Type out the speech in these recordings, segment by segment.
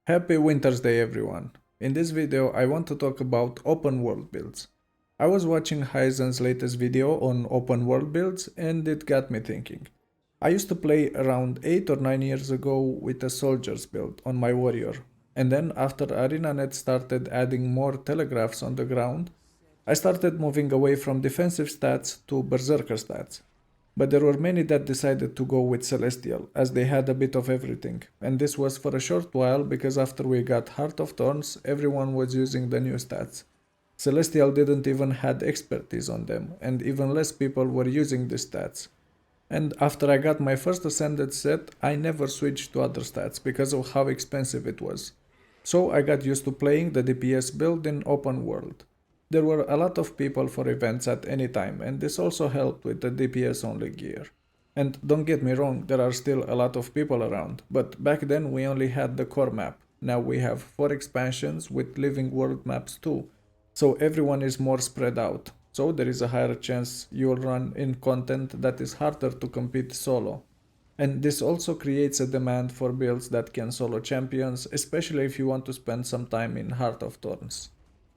Happy Wintersday everyone! In this video I want to talk about open world builds. I was watching Hizen's latest video on open world builds and it got me thinking. I used to play around 8 or 9 years ago with a soldier's build on my warrior, and then after ArenaNet started adding more telegraphs on the ground, I started moving away from defensive stats to berserker stats. But there were many that decided to go with Celestial, as they had a bit of everything, and this was for a short while because after we got Heart of Thorns, everyone was using the new stats. Celestial didn't even had expertise on them, and even less people were using the stats. And after I got my first Ascended set, I never switched to other stats because of how expensive it was. So I got used to playing the DPS build in open world. There were a lot of people for events at any time, and this also helped with the DPS only gear. And don't get me wrong, there are still a lot of people around, but back then we only had the core map. Now we have 4 expansions with living world maps too, so everyone is more spread out. So there is a higher chance you'll run in content that is harder to compete solo. And this also creates a demand for builds that can solo champions, especially if you want to spend some time in Heart of Thorns.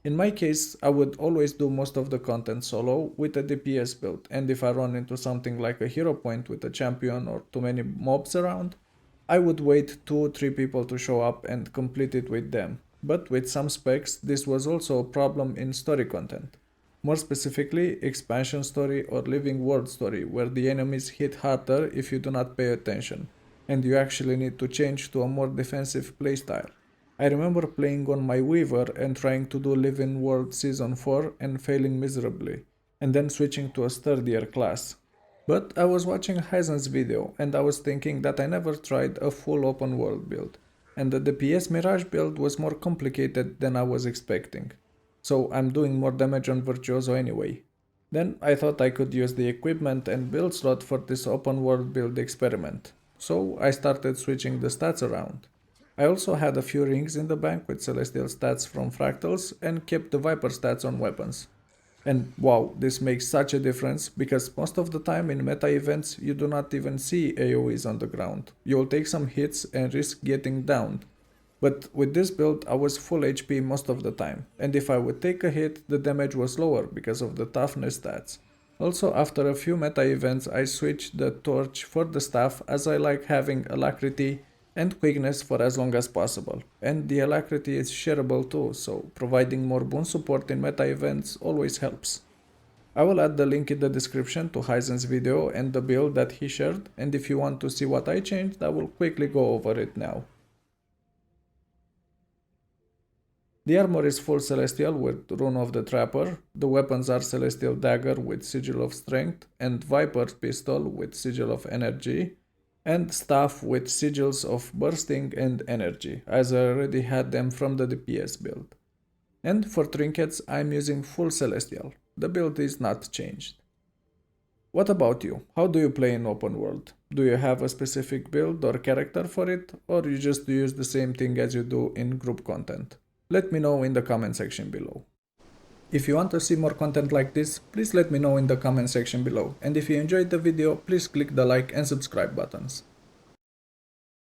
In my case, I would always do most of the content solo with a DPS build, and if I run into something like a hero point with a champion or too many mobs around, I would wait 2 or 3 people to show up and complete it with them. But with some specs, this was also a problem in story content. More specifically, expansion story or living world story, where the enemies hit harder if you do not pay attention, and you actually need to change to a more defensive playstyle. I remember playing on my Weaver and trying to do Living World Season 4 and failing miserably, and then switching to a sturdier class. But I was watching Hizen's video and I was thinking that I never tried a full open world build, and the DPS Mirage build was more complicated than I was expecting. So I'm doing more damage on Virtuoso anyway. Then I thought I could use the equipment and build slot for this open world build experiment. So I started switching the stats around. I also had a few rings in the bank with Celestial stats from Fractals and kept the Viper stats on weapons. And wow, this makes such a difference because most of the time in meta events you do not even see AoEs on the ground. You will take some hits and risk getting downed. But with this build I was full HP most of the time, and if I would take a hit the damage was lower because of the toughness stats. Also after a few meta events I switched the torch for the staff as I like having alacrity and quickness for as long as possible, and the alacrity is shareable too, so providing more boon support in meta events always helps. I will add the link in the description to Hizen's video and the build that he shared, and if you want to see what I changed I will quickly go over it now. The armor is full Celestial with Rune of the Trapper, the weapons are Celestial Dagger with Sigil of Strength and Viper Pistol with Sigil of Energy, and staff with sigils of bursting and energy, as I already had them from the DPS build. And for trinkets I'm using full Celestial, the build is not changed. What about you? How do you play in open world? Do you have a specific build or character for it, or you just use the same thing as you do in group content? Let me know in the comment section below. If you want to see more content like this, please let me know in the comment section below, and if you enjoyed the video, please click the like and subscribe buttons.